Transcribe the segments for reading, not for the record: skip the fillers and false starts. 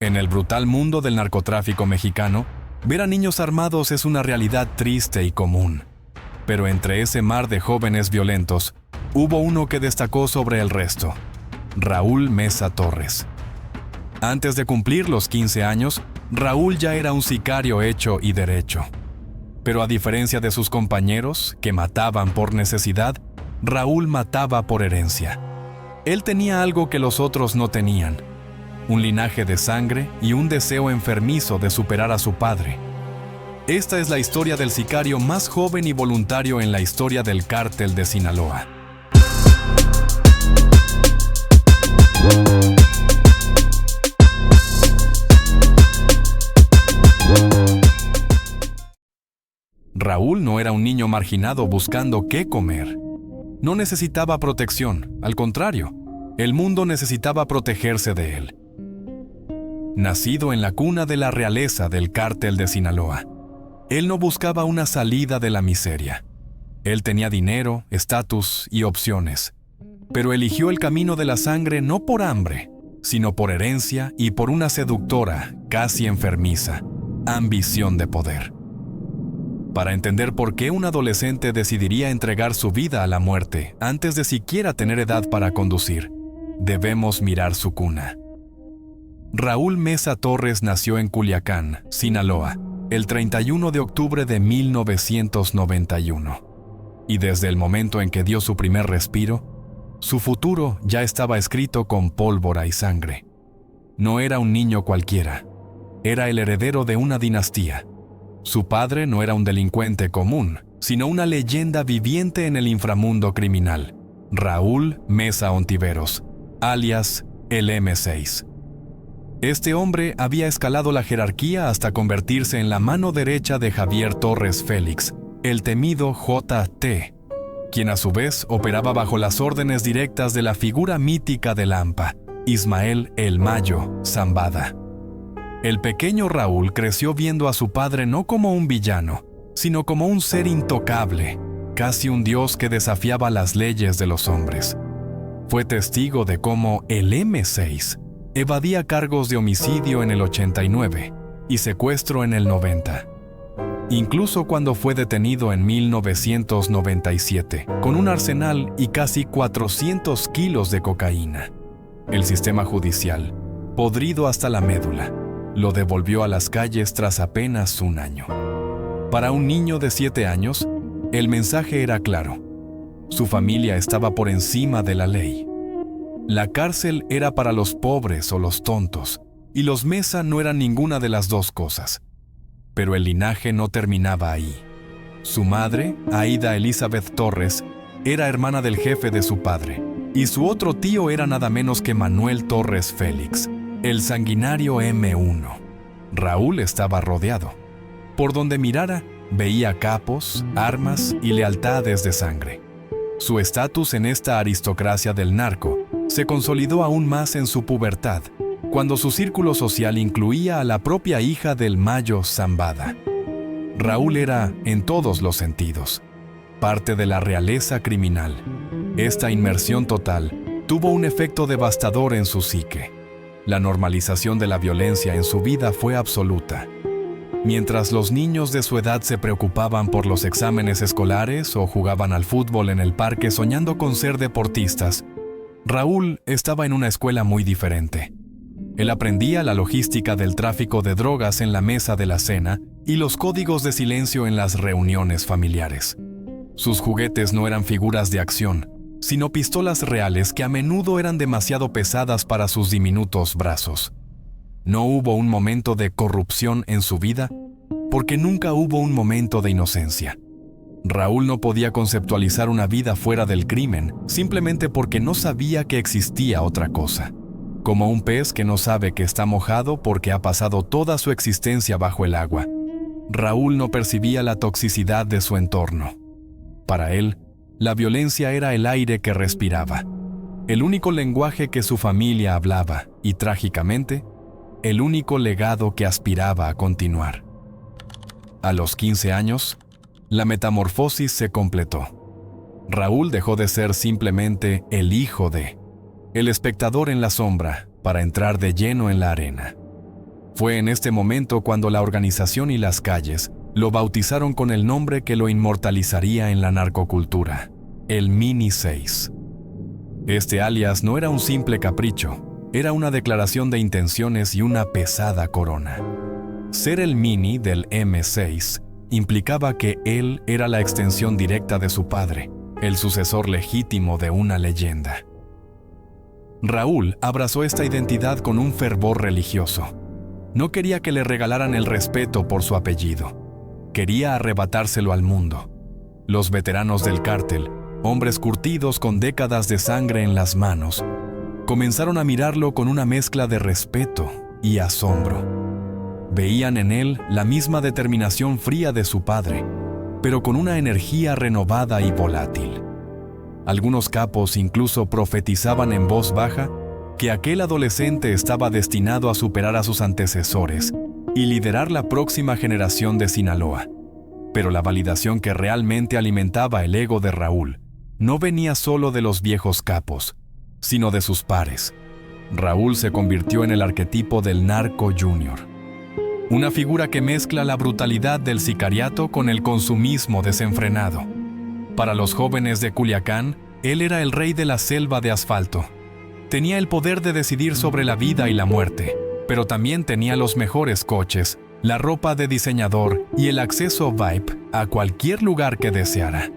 En el brutal mundo del narcotráfico mexicano, ver a niños armados es una realidad triste y común. Pero entre ese mar de jóvenes violentos, hubo uno que destacó sobre el resto: Raúl Mesa Torres. Antes de cumplir los 15 años, Raúl ya era un sicario hecho y derecho. Pero a diferencia de sus compañeros, que mataban por necesidad, Raúl mataba por herencia. Él tenía algo que los otros no tenían: un linaje de sangre y un deseo enfermizo de superar a su padre. Esta es la historia del sicario más joven y voluntario en la historia del Cártel de Sinaloa. Raúl no era un niño marginado buscando qué comer. No necesitaba protección, al contrario, el mundo necesitaba protegerse de él. Nacido en la cuna de la realeza del Cártel de Sinaloa, él no buscaba una salida de la miseria. Él tenía dinero, estatus y opciones, pero eligió el camino de la sangre no por hambre, sino por herencia y por una seductora, casi enfermiza, ambición de poder. Para entender por qué un adolescente decidiría entregar su vida a la muerte antes de siquiera tener edad para conducir, debemos mirar su cuna. Raúl Mesa Torres nació en Culiacán, Sinaloa, el 31 de octubre de 1991. Y desde el momento en que dio su primer respiro, su futuro ya estaba escrito con pólvora y sangre. No era un niño cualquiera, era el heredero de una dinastía. Su padre no era un delincuente común, sino una leyenda viviente en el inframundo criminal: Raúl Mesa Ontiveros, alias el M6. Este hombre había escalado la jerarquía hasta convertirse en la mano derecha de Javier Torres Félix, el temido JT, quien a su vez operaba bajo las órdenes directas de la figura mítica del AMPA, Ismael El Mayo Zambada. El pequeño Raúl creció viendo a su padre no como un villano, sino como un ser intocable, casi un dios que desafiaba las leyes de los hombres. Fue testigo de cómo el M6 evadía cargos de homicidio en el 89 y secuestro en el 90. Incluso cuando fue detenido en 1997 con un arsenal y casi 400 kilos de cocaína. El sistema judicial, podrido hasta la médula, lo devolvió a las calles tras apenas un año. Para un niño de 7 años, el mensaje era claro: su familia estaba por encima de la ley. La cárcel era para los pobres o los tontos, y los Mesa no eran ninguna de las dos cosas. Pero el linaje no terminaba ahí. Su madre, Aida Elizabeth Torres, era hermana del jefe de su padre, y su otro tío era nada menos que Manuel Torres Félix, el sanguinario M1. Raúl estaba rodeado. Por donde mirara, veía capos, armas y lealtades de sangre. Su estatus en esta aristocracia del narco se consolidó aún más en su pubertad, cuando su círculo social incluía a la propia hija del Mayo Zambada. Raúl era, en todos los sentidos, parte de la realeza criminal. Esta inmersión total tuvo un efecto devastador en su psique. La normalización de la violencia en su vida fue absoluta. Mientras los niños de su edad se preocupaban por los exámenes escolares o jugaban al fútbol en el parque soñando con ser deportistas, Raúl estaba en una escuela muy diferente. Él aprendía la logística del tráfico de drogas en la mesa de la cena y los códigos de silencio en las reuniones familiares. Sus juguetes no eran figuras de acción, sino pistolas reales que a menudo eran demasiado pesadas para sus diminutos brazos. No hubo un momento de corrupción en su vida, porque nunca hubo un momento de inocencia. Raúl no podía conceptualizar una vida fuera del crimen, simplemente porque no sabía que existía otra cosa. Como un pez que no sabe que está mojado porque ha pasado toda su existencia bajo el agua. Raúl no percibía la toxicidad de su entorno. Para él, la violencia era el aire que respiraba, el único lenguaje que su familia hablaba y, trágicamente, el único legado que aspiraba a continuar. A los 15 años, la metamorfosis se completó. Raúl dejó de ser simplemente el hijo de, el espectador en la sombra, para entrar de lleno en la arena. Fue en este momento cuando la organización y las calles lo bautizaron con el nombre que lo inmortalizaría en la narcocultura, el Mini 6. Este alias no era un simple capricho, era una declaración de intenciones y una pesada corona. Ser el Mini del M6 implicaba que él era la extensión directa de su padre, el sucesor legítimo de una leyenda. Raúl abrazó esta identidad con un fervor religioso. No quería que le regalaran el respeto por su apellido. Quería arrebatárselo al mundo. Los veteranos del cártel, hombres curtidos con décadas de sangre en las manos, comenzaron a mirarlo con una mezcla de respeto y asombro. Veían en él la misma determinación fría de su padre, pero con una energía renovada y volátil. Algunos capos incluso profetizaban en voz baja que aquel adolescente estaba destinado a superar a sus antecesores y liderar la próxima generación de Sinaloa. Pero la validación que realmente alimentaba el ego de Raúl no venía solo de los viejos capos, sino de sus pares. Raúl se convirtió en el arquetipo del narco junior. Una figura que mezcla la brutalidad del sicariato con el consumismo desenfrenado. Para los jóvenes de Culiacán, él era el rey de la selva de asfalto. Tenía el poder de decidir sobre la vida y la muerte, pero también tenía los mejores coches, la ropa de diseñador y el acceso VIP a cualquier lugar que deseara.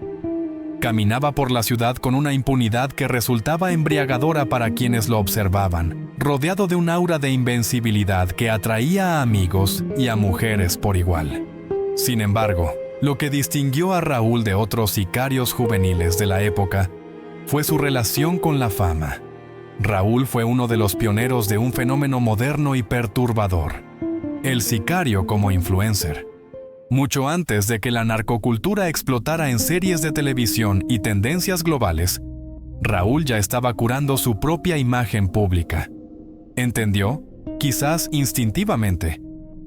Caminaba por la ciudad con una impunidad que resultaba embriagadora para quienes lo observaban, rodeado de un aura de invencibilidad que atraía a amigos y a mujeres por igual. Sin embargo, lo que distinguió a Raúl de otros sicarios juveniles de la época fue su relación con la fama. Raúl fue uno de los pioneros de un fenómeno moderno y perturbador: el sicario como influencer. Mucho antes de que la narcocultura explotara en series de televisión y tendencias globales, Raúl ya estaba curando su propia imagen pública. Entendió, quizás instintivamente,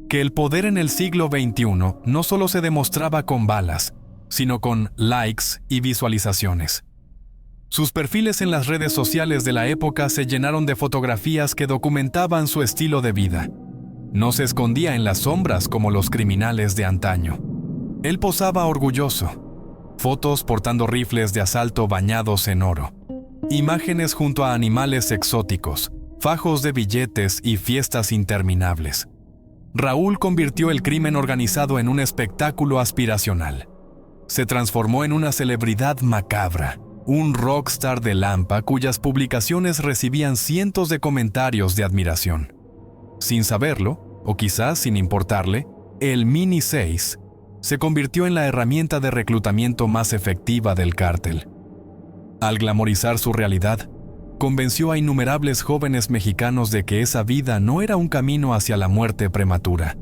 que el poder en el siglo XXI no solo se demostraba con balas, sino con likes y visualizaciones. Sus perfiles en las redes sociales de la época se llenaron de fotografías que documentaban su estilo de vida. No se escondía en las sombras como los criminales de antaño. Él posaba orgulloso. Fotos portando rifles de asalto bañados en oro. Imágenes junto a animales exóticos, fajos de billetes y fiestas interminables. Raúl convirtió el crimen organizado en un espectáculo aspiracional. Se transformó en una celebridad macabra, un rockstar de Lampa cuyas publicaciones recibían cientos de comentarios de admiración. Sin saberlo, o quizás sin importarle, el Mini 6 se convirtió en la herramienta de reclutamiento más efectiva del cártel. Al glamorizar su realidad, convenció a innumerables jóvenes mexicanos de que esa vida no era un camino hacia la muerte prematura,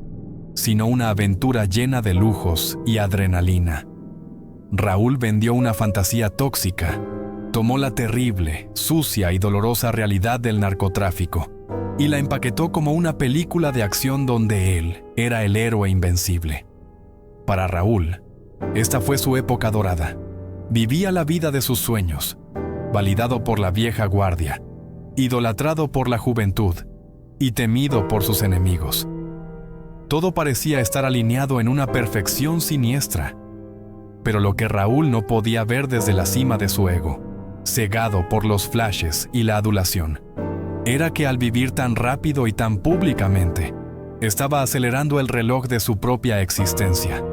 sino una aventura llena de lujos y adrenalina. Raúl vendió una fantasía tóxica, tomó la terrible, sucia y dolorosa realidad del narcotráfico y la empaquetó como una película de acción donde él era el héroe invencible. Para Raúl, esta fue su época dorada. Vivía la vida de sus sueños, validado por la vieja guardia, idolatrado por la juventud y temido por sus enemigos. Todo parecía estar alineado en una perfección siniestra, pero lo que Raúl no podía ver desde la cima de su ego, cegado por los flashes y la adulación, era que al vivir tan rápido y tan públicamente, estaba acelerando el reloj de su propia existencia.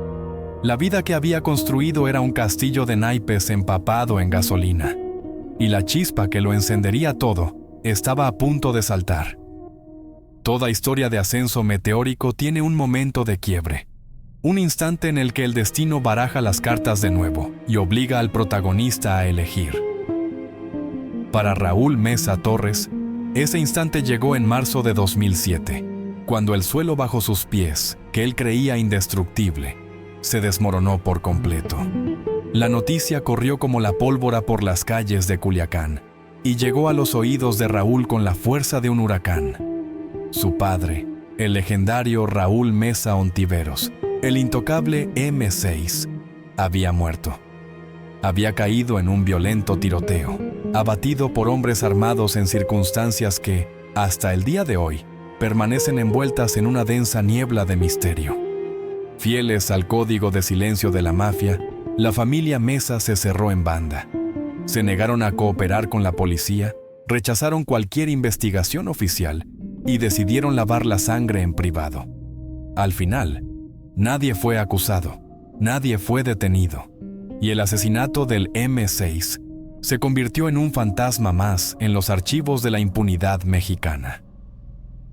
La vida que había construido era un castillo de naipes empapado en gasolina, y la chispa que lo encendería todo estaba a punto de saltar. Toda historia de ascenso meteórico tiene un momento de quiebre, un instante en el que el destino baraja las cartas de nuevo y obliga al protagonista a elegir. Para Raúl Mesa Torres, ese instante llegó en marzo de 2007, cuando el suelo bajo sus pies, que él creía indestructible, se desmoronó por completo. La noticia corrió como la pólvora por las calles de Culiacán y llegó a los oídos de Raúl con la fuerza de un huracán. Su padre, el legendario Raúl Mesa Ontiveros, el intocable M6, había muerto. Había caído en un violento tiroteo, abatido por hombres armados en circunstancias que, hasta el día de hoy, permanecen envueltas en una densa niebla de misterio. Fieles al código de silencio de la mafia, la familia Mesa se cerró en banda. Se negaron a cooperar con la policía, rechazaron cualquier investigación oficial y decidieron lavar la sangre en privado. Al final, nadie fue acusado, nadie fue detenido, y el asesinato del M6 se convirtió en un fantasma más en los archivos de la impunidad mexicana.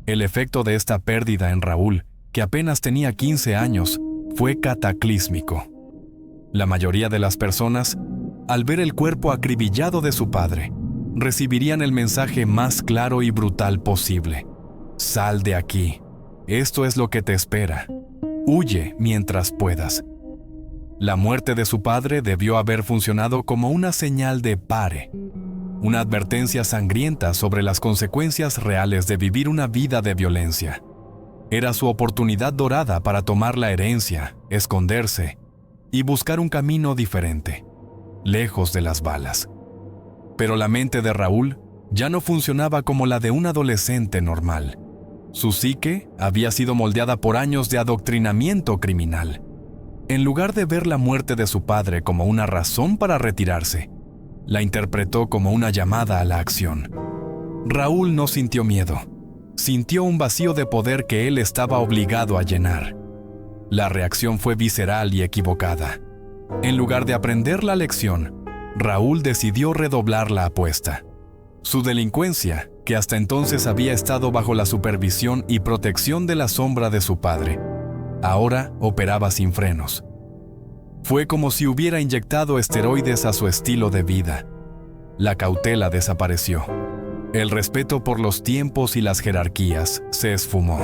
El efecto de esta pérdida en Raúl, que apenas tenía 15 años, fue cataclísmico. La mayoría de las personas, al ver el cuerpo acribillado de su padre, recibirían el mensaje más claro y brutal posible: sal de aquí, esto es lo que te espera, huye mientras puedas. La muerte de su padre debió haber funcionado como una señal de pare, una advertencia sangrienta sobre las consecuencias reales de vivir una vida de violencia. Era su oportunidad dorada para tomar la herencia, esconderse y buscar un camino diferente, lejos de las balas. Pero la mente de Raúl ya no funcionaba como la de un adolescente normal. Su psique había sido moldeada por años de adoctrinamiento criminal. En lugar de ver la muerte de su padre como una razón para retirarse, la interpretó como una llamada a la acción. Raúl no sintió miedo, sintió un vacío de poder que él estaba obligado a llenar. La reacción fue visceral y equivocada. En lugar de aprender la lección, Raúl decidió redoblar la apuesta. Su delincuencia, que hasta entonces había estado bajo la supervisión y protección de la sombra de su padre, ahora operaba sin frenos. Fue como si hubiera inyectado esteroides a su estilo de vida. La cautela desapareció. El respeto por los tiempos y las jerarquías se esfumó.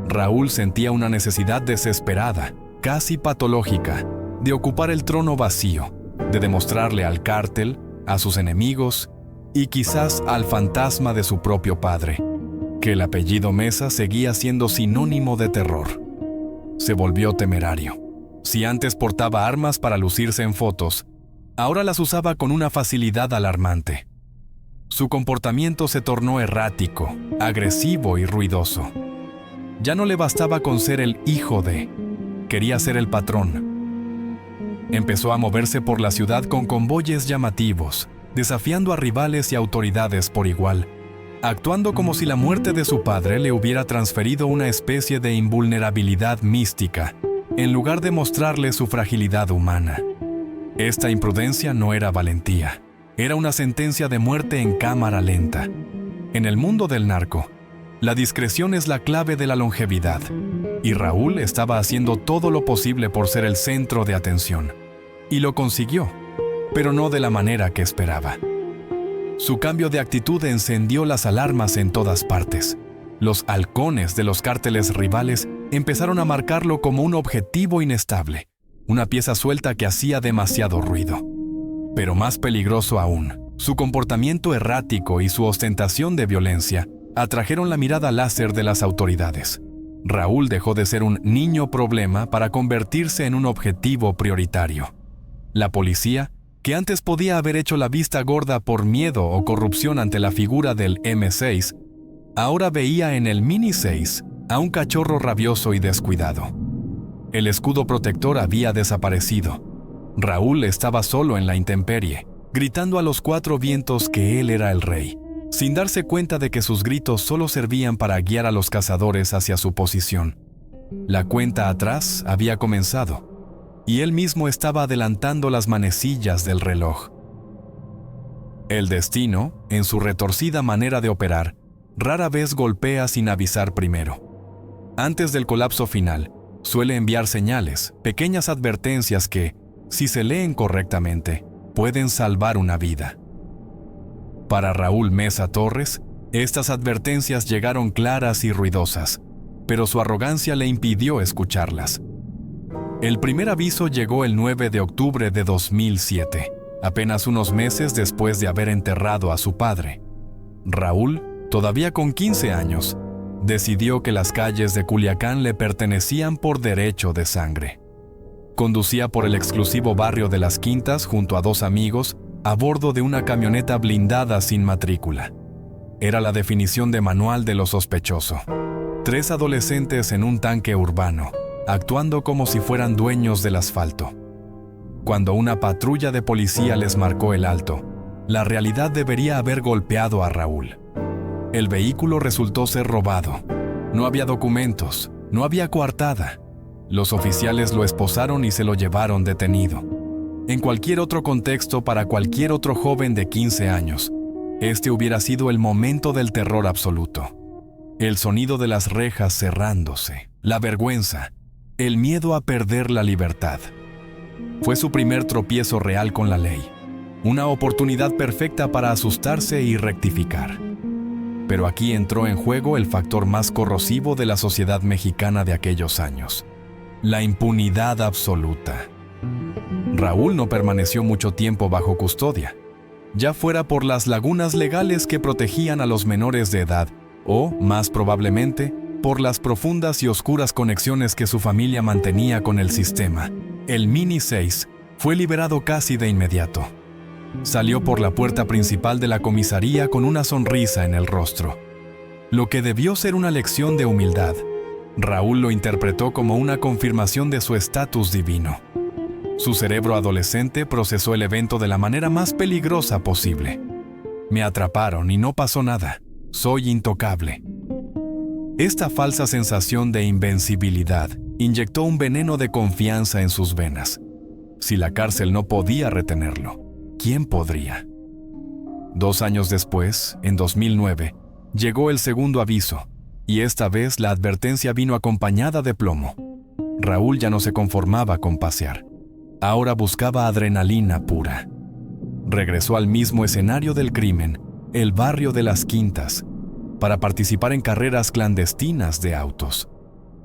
Raúl sentía una necesidad desesperada, casi patológica, de ocupar el trono vacío, de demostrarle al cártel, a sus enemigos y quizás al fantasma de su propio padre, que el apellido Mesa seguía siendo sinónimo de terror. Se volvió temerario. Si antes portaba armas para lucirse en fotos, ahora las usaba con una facilidad alarmante. Su comportamiento se tornó errático, agresivo y ruidoso. Ya no le bastaba con ser el hijo de, quería ser el patrón. Empezó a moverse por la ciudad con convoyes llamativos, desafiando a rivales y autoridades por igual, actuando como si la muerte de su padre le hubiera transferido una especie de invulnerabilidad mística, en lugar de mostrarle su fragilidad humana. Esta imprudencia no era valentía, era una sentencia de muerte en cámara lenta. En el mundo del narco, la discreción es la clave de la longevidad, y Raúl estaba haciendo todo lo posible por ser el centro de atención. Y lo consiguió, pero no de la manera que esperaba. Su cambio de actitud encendió las alarmas en todas partes. Los halcones de los cárteles rivales empezaron a marcarlo como un objetivo inestable, una pieza suelta que hacía demasiado ruido. Pero más peligroso aún, su comportamiento errático y su ostentación de violencia atrajeron la mirada láser de las autoridades. Raúl dejó de ser un niño problema para convertirse en un objetivo prioritario. La policía, que antes podía haber hecho la vista gorda por miedo o corrupción ante la figura del M6, ahora veía en el Mini 6 a un cachorro rabioso y descuidado. El escudo protector había desaparecido. Raúl estaba solo en la intemperie, gritando a los cuatro vientos que él era el rey, sin darse cuenta de que sus gritos solo servían para guiar a los cazadores hacia su posición. La cuenta atrás había comenzado, y él mismo estaba adelantando las manecillas del reloj. El destino, en su retorcida manera de operar, rara vez golpea sin avisar primero. Antes del colapso final, suele enviar señales, pequeñas advertencias que, si se leen correctamente, pueden salvar una vida. Para Raúl Mesa Torres, estas advertencias llegaron claras y ruidosas, pero su arrogancia le impidió escucharlas. El primer aviso llegó el 9 de octubre de 2007, apenas unos meses después de haber enterrado a su padre. Raúl, todavía con 15 años, decidió que las calles de Culiacán le pertenecían por derecho de sangre. Conducía por el exclusivo barrio de Las Quintas junto a dos amigos a bordo de una camioneta blindada sin matrícula. Era la definición de manual de lo sospechoso. 3 adolescentes en un tanque urbano, actuando como si fueran dueños del asfalto. Cuando una patrulla de policía les marcó el alto, la realidad debería haber golpeado a Raúl. El vehículo resultó ser robado. No había documentos, no había coartada. Los oficiales lo esposaron y se lo llevaron detenido. En cualquier otro contexto, para cualquier otro joven de 15 años, este hubiera sido el momento del terror absoluto. El sonido de las rejas cerrándose, la vergüenza, el miedo a perder la libertad. Fue su primer tropiezo real con la ley, una oportunidad perfecta para asustarse y rectificar. Pero aquí entró en juego el factor más corrosivo de la sociedad mexicana de aquellos años: la impunidad absoluta. Raúl no permaneció mucho tiempo bajo custodia, ya fuera por las lagunas legales que protegían a los menores de edad, o, más probablemente, por las profundas y oscuras conexiones que su familia mantenía con el sistema. El Mini 6 fue liberado casi de inmediato. Salió por la puerta principal de la comisaría con una sonrisa en el rostro. Lo que debió ser una lección de humildad, Raúl lo interpretó como una confirmación de su estatus divino. Su cerebro adolescente procesó el evento de la manera más peligrosa posible. Me atraparon y no pasó nada. Soy intocable. Esta falsa sensación de invencibilidad inyectó un veneno de confianza en sus venas. Si la cárcel no podía retenerlo, ¿quién podría? 2 años después, en 2009, llegó el segundo aviso, y esta vez la advertencia vino acompañada de plomo. Raúl ya no se conformaba con pasear. Ahora buscaba adrenalina pura. Regresó al mismo escenario del crimen, el barrio de Las Quintas, para participar en carreras clandestinas de autos.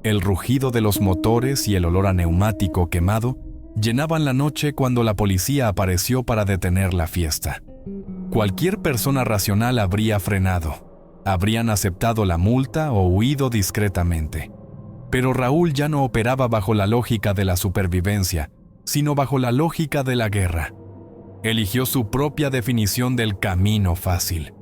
El rugido de los motores y el olor a neumático quemado llenaban la noche cuando la policía apareció para detener la fiesta. Cualquier persona racional habría frenado, habrían aceptado la multa o huido discretamente. Pero Raúl ya no operaba bajo la lógica de la supervivencia, sino bajo la lógica de la guerra. Eligió su propia definición del camino fácil.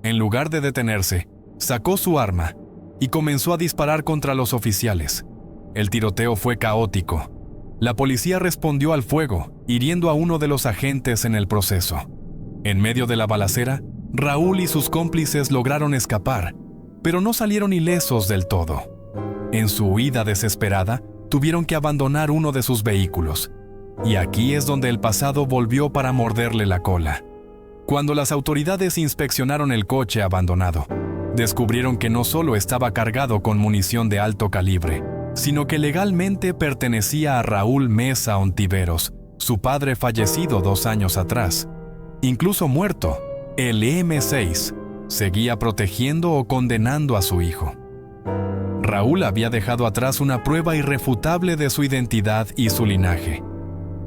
En lugar de detenerse, sacó su arma y comenzó a disparar contra los oficiales. El tiroteo fue caótico. La policía respondió al fuego, hiriendo a uno de los agentes en el proceso. En medio de la balacera, Raúl y sus cómplices lograron escapar, pero no salieron ilesos del todo. En su huida desesperada, tuvieron que abandonar uno de sus vehículos. Y aquí es donde el pasado volvió para morderle la cola. Cuando las autoridades inspeccionaron el coche abandonado, descubrieron que no solo estaba cargado con munición de alto calibre, sino que legalmente pertenecía a Raúl Mesa Ontiveros, su padre fallecido 2 años atrás. Incluso muerto, el M6 seguía protegiendo o condenando a su hijo. Raúl había dejado atrás una prueba irrefutable de su identidad y su linaje.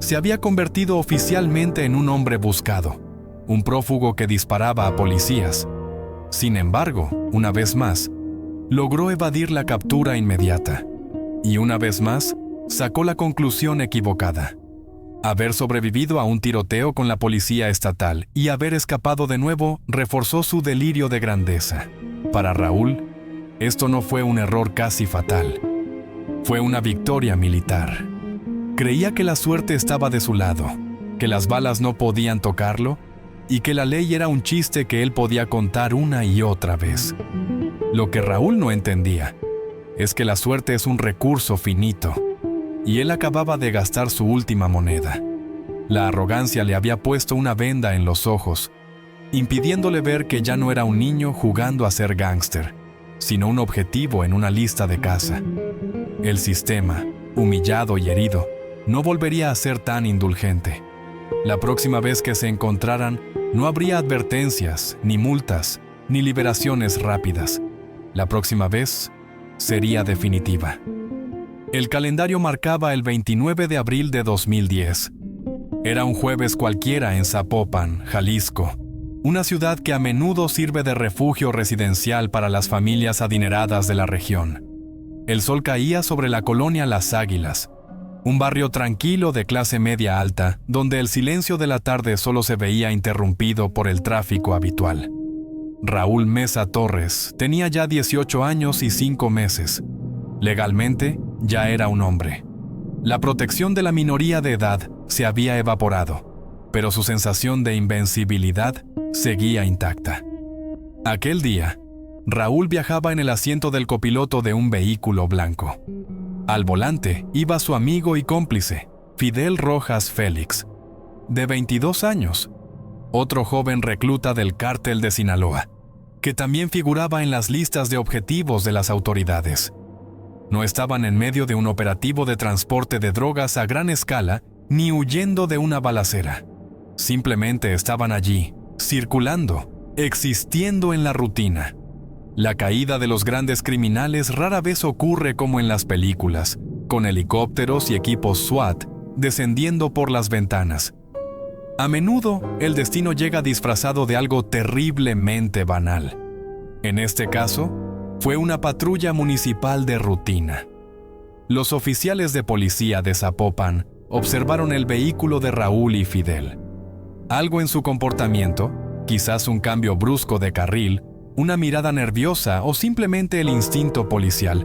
Se había convertido oficialmente en un hombre buscado, un prófugo que disparaba a policías. Sin embargo, una vez más, logró evadir la captura inmediata. Y una vez más, sacó la conclusión equivocada. Haber sobrevivido a un tiroteo con la policía estatal y haber escapado de nuevo reforzó su delirio de grandeza. Para Raúl, esto no fue un error casi fatal. Fue una victoria militar. Creía que la suerte estaba de su lado, que las balas no podían tocarlo y que la ley era un chiste que él podía contar una y otra vez. Lo que Raúl no entendía es que la suerte es un recurso finito, y él acababa de gastar su última moneda. La arrogancia le había puesto una venda en los ojos, impidiéndole ver que ya no era un niño jugando a ser gángster, sino un objetivo en una lista de caza. El sistema, humillado y herido, no volvería a ser tan indulgente. La próxima vez que se encontraran, no habría advertencias, ni multas, ni liberaciones rápidas. La próxima vez sería definitiva. El calendario marcaba el 29 de abril de 2010. Era un jueves cualquiera en Zapopan, Jalisco, una ciudad que a menudo sirve de refugio residencial para las familias adineradas de la región. El sol caía sobre la colonia Las Águilas, un barrio tranquilo de clase media alta, donde el silencio de la tarde solo se veía interrumpido por el tráfico habitual. Raúl Mesa Torres tenía ya 18 años y 5 meses. Legalmente, ya era un hombre. La protección de la minoría de edad se había evaporado, pero su sensación de invencibilidad seguía intacta. Aquel día, Raúl viajaba en el asiento del copiloto de un vehículo blanco. Al volante iba su amigo y cómplice, Fidel Rojas Félix, de 22 años, otro joven recluta del cártel de Sinaloa, que también figuraba en las listas de objetivos de las autoridades. No estaban en medio de un operativo de transporte de drogas a gran escala ni huyendo de una balacera. Simplemente estaban allí, circulando, existiendo en la rutina. La caída de los grandes criminales rara vez ocurre como en las películas, con helicópteros y equipos SWAT descendiendo por las ventanas. A menudo, el destino llega disfrazado de algo terriblemente banal. En este caso, fue una patrulla municipal de rutina. Los oficiales de policía de Zapopan observaron el vehículo de Raúl y Fidel. Algo en su comportamiento, quizás un cambio brusco de carril, una mirada nerviosa o simplemente el instinto policial,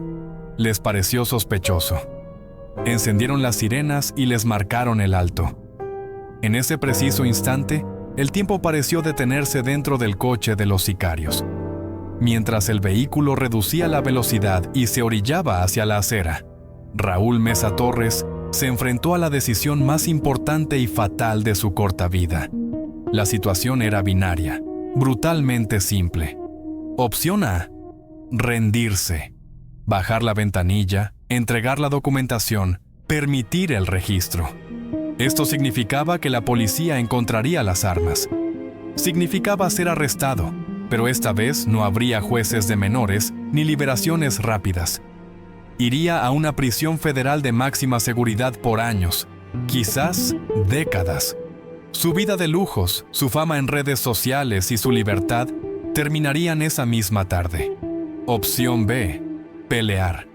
les pareció sospechoso. Encendieron las sirenas y les marcaron el alto. En ese preciso instante, el tiempo pareció detenerse dentro del coche de los sicarios. Mientras el vehículo reducía la velocidad y se orillaba hacia la acera, Raúl Mesa Torres se enfrentó a la decisión más importante y fatal de su corta vida. La situación era binaria, brutalmente simple. Opción A: rendirse, bajar la ventanilla, entregar la documentación, permitir el registro. Esto significaba que la policía encontraría las armas. Significaba ser arrestado, pero esta vez no habría jueces de menores ni liberaciones rápidas. Iría a una prisión federal de máxima seguridad por años, quizás décadas. Su vida de lujos, su fama en redes sociales y su libertad terminarían esa misma tarde. Opción B: pelear.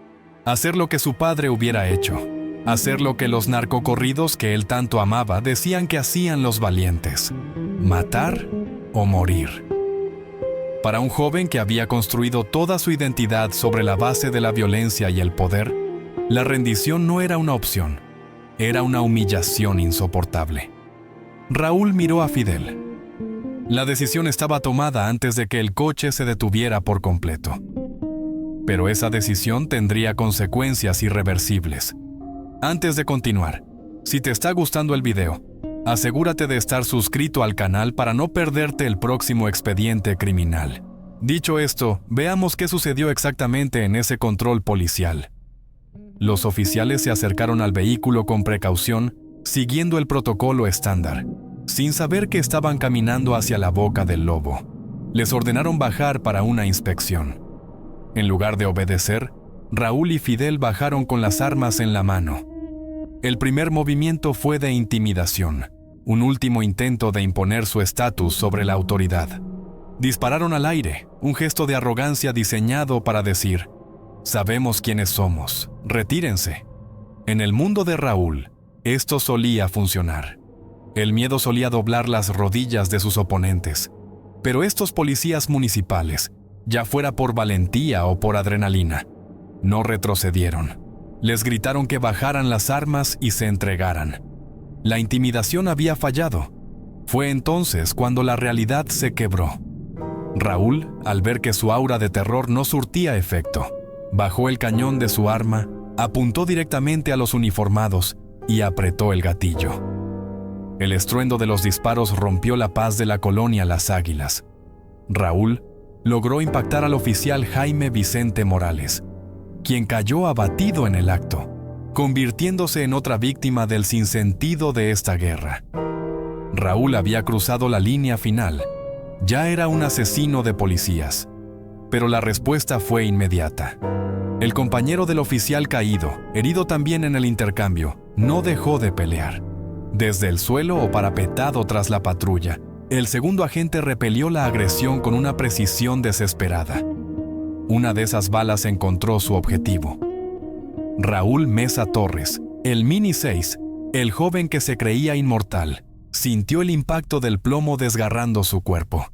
Hacer lo que su padre hubiera hecho. Hacer lo que los narcocorridos que él tanto amaba decían que hacían los valientes. Matar o morir. Para un joven que había construido toda su identidad sobre la base de la violencia y el poder, la rendición no era una opción. Era una humillación insoportable. Raúl miró a Fidel. La decisión estaba tomada antes de que el coche se detuviera por completo. Pero esa decisión tendría consecuencias irreversibles. Antes de continuar, si te está gustando el video, asegúrate de estar suscrito al canal para no perderte el próximo expediente criminal. Dicho esto, veamos qué sucedió exactamente en ese control policial. Los oficiales se acercaron al vehículo con precaución, siguiendo el protocolo estándar, sin saber que estaban caminando hacia la boca del lobo. Les ordenaron bajar para una inspección. En lugar de obedecer, Raúl y Fidel bajaron con las armas en la mano. El primer movimiento fue de intimidación, un último intento de imponer su estatus sobre la autoridad. Dispararon al aire, un gesto de arrogancia diseñado para decir: sabemos quiénes somos, retírense. En el mundo de Raúl, esto solía funcionar. El miedo solía doblar las rodillas de sus oponentes. Pero estos policías municipales, ya fuera por valentía o por adrenalina, no retrocedieron. Les gritaron que bajaran las armas y se entregaran. La intimidación había fallado. Fue entonces cuando la realidad se quebró. Raúl, al ver que su aura de terror no surtía efecto, bajó el cañón de su arma, apuntó directamente a los uniformados y apretó el gatillo. El estruendo de los disparos rompió la paz de la colonia Las Águilas. Raúl logró impactar al oficial Jaime Vicente Morales, quien cayó abatido en el acto, convirtiéndose en otra víctima del sinsentido de esta guerra. Raúl había cruzado la línea final. Ya era un asesino de policías. Pero la respuesta fue inmediata. El compañero del oficial caído, herido también en el intercambio, no dejó de pelear. Desde el suelo o parapetado tras la patrulla, el segundo agente repelió la agresión con una precisión desesperada. Una de esas balas encontró su objetivo. Raúl Mesa Torres, el Mini 6, el joven que se creía inmortal, sintió el impacto del plomo desgarrando su cuerpo.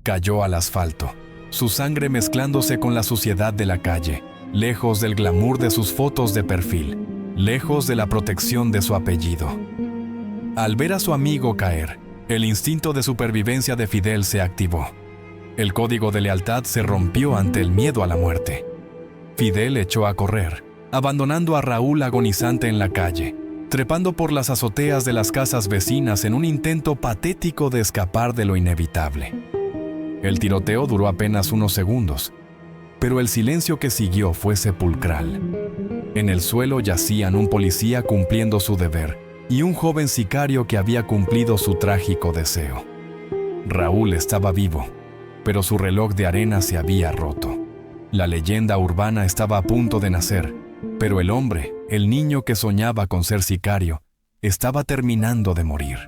cayó al asfalto, su sangre mezclándose con la suciedad de la calle, lejos del glamour de sus fotos de perfil, lejos de la protección de su apellido. Al ver a su amigo caer, el instinto de supervivencia de Fidel se activó. El código de lealtad se rompió ante el miedo a la muerte. Fidel echó a correr, abandonando a Raúl agonizante en la calle, trepando por las azoteas de las casas vecinas en un intento patético de escapar de lo inevitable. El tiroteo duró apenas unos segundos, pero el silencio que siguió fue sepulcral. En el suelo yacían un policía cumpliendo su deber y un joven sicario que había cumplido su trágico deseo. Raúl estaba vivo, pero su reloj de arena se había roto. La leyenda urbana estaba a punto de nacer, pero el hombre, el niño que soñaba con ser sicario, estaba terminando de morir.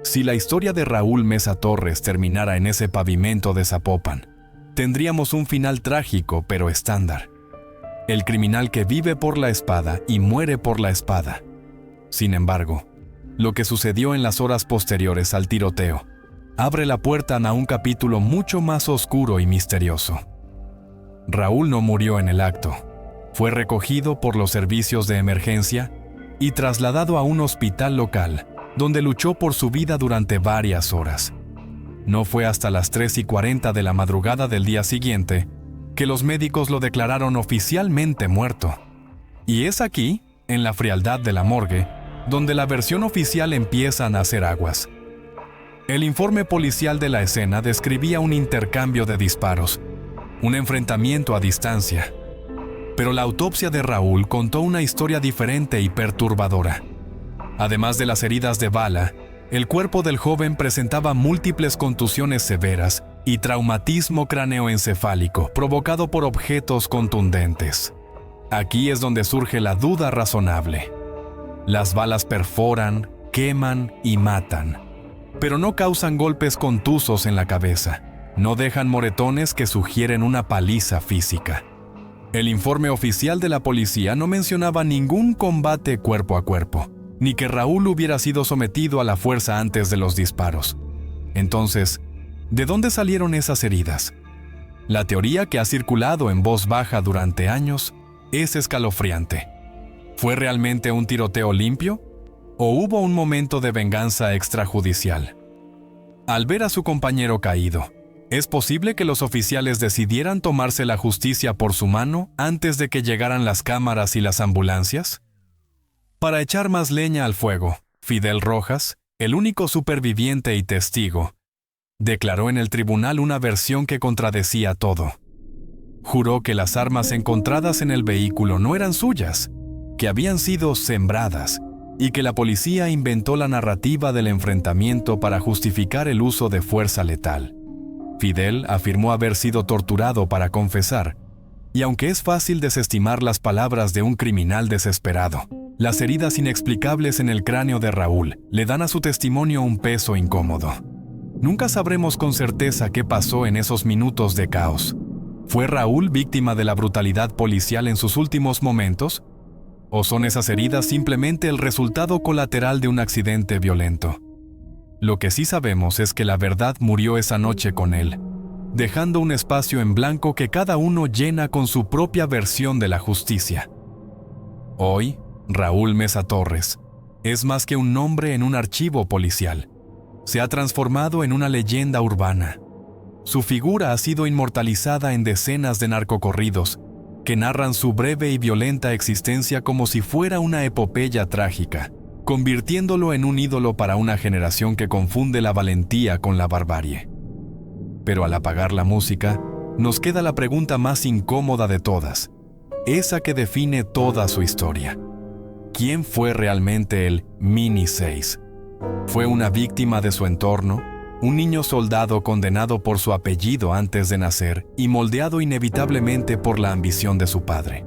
Si la historia de Raúl Mesa Torres terminara en ese pavimento de Zapopan, tendríamos un final trágico pero estándar. El criminal que vive por la espada y muere por la espada. Sin embargo, lo que sucedió en las horas posteriores al tiroteo abre la puerta a un capítulo mucho más oscuro y misterioso. Raúl no murió en el acto. Fue recogido por los servicios de emergencia y trasladado a un hospital local, donde luchó por su vida durante varias horas. No fue hasta las 3:40 de la madrugada del día siguiente que los médicos lo declararon oficialmente muerto. Y es aquí, en la frialdad de la morgue, donde la versión oficial empieza a hacer aguas. El informe policial de la escena describía un intercambio de disparos, un enfrentamiento a distancia. Pero la autopsia de Raúl contó una historia diferente y perturbadora. Además de las heridas de bala, el cuerpo del joven presentaba múltiples contusiones severas y traumatismo cráneoencefálico provocado por objetos contundentes. Aquí es donde surge la duda razonable. Las balas perforan, queman y matan, pero no causan golpes contusos en la cabeza, no dejan moretones que sugieren una paliza física. El informe oficial de la policía no mencionaba ningún combate cuerpo a cuerpo, ni que Raúl hubiera sido sometido a la fuerza antes de los disparos. Entonces, ¿de dónde salieron esas heridas? La teoría que ha circulado en voz baja durante años es escalofriante. ¿Fue realmente un tiroteo limpio? ¿O hubo un momento de venganza extrajudicial? Al ver a su compañero caído, ¿es posible que los oficiales decidieran tomarse la justicia por su mano antes de que llegaran las cámaras y las ambulancias? Para echar más leña al fuego, Fidel Rojas, el único superviviente y testigo, declaró en el tribunal una versión que contradecía todo. Juró que las armas encontradas en el vehículo no eran suyas, que habían sido sembradas y que la policía inventó la narrativa del enfrentamiento para justificar el uso de fuerza letal. Fidel afirmó haber sido torturado para confesar, y aunque es fácil desestimar las palabras de un criminal desesperado, las heridas inexplicables en el cráneo de Raúl le dan a su testimonio un peso incómodo. Nunca sabremos con certeza qué pasó en esos minutos de caos. ¿Fue Raúl víctima de la brutalidad policial en sus últimos momentos? ¿O son esas heridas simplemente el resultado colateral de un accidente violento? Lo que sí sabemos es que la verdad murió esa noche con él, dejando un espacio en blanco que cada uno llena con su propia versión de la justicia. Hoy, Raúl Mesa Torres es más que un nombre en un archivo policial. Se ha transformado en una leyenda urbana. Su figura ha sido inmortalizada en decenas de narcocorridos que narran su breve y violenta existencia como si fuera una epopeya trágica, convirtiéndolo en un ídolo para una generación que confunde la valentía con la barbarie. Pero al apagar la música, nos queda la pregunta más incómoda de todas, esa que define toda su historia. ¿Quién fue realmente el Mini 6? ¿Fue una víctima de su entorno? ¿Un niño soldado condenado por su apellido antes de nacer y moldeado inevitablemente por la ambición de su padre?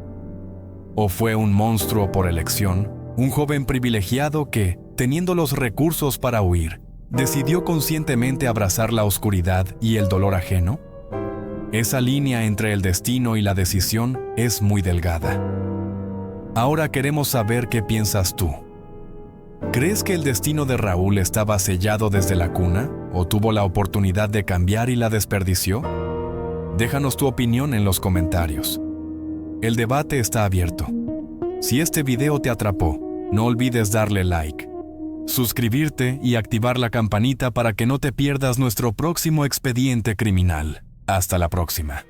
¿O fue un monstruo por elección? ¿Un joven privilegiado que, teniendo los recursos para huir, decidió conscientemente abrazar la oscuridad y el dolor ajeno? Esa línea entre el destino y la decisión es muy delgada. Ahora queremos saber qué piensas tú. ¿Crees que el destino de Raúl estaba sellado desde la cuna ¿O tuvo la oportunidad de cambiar y la desperdició? Déjanos tu opinión en los comentarios. El debate está abierto. Si este video te atrapó, no olvides darle like, suscribirte y activar la campanita para que no te pierdas nuestro próximo expediente criminal. Hasta la próxima.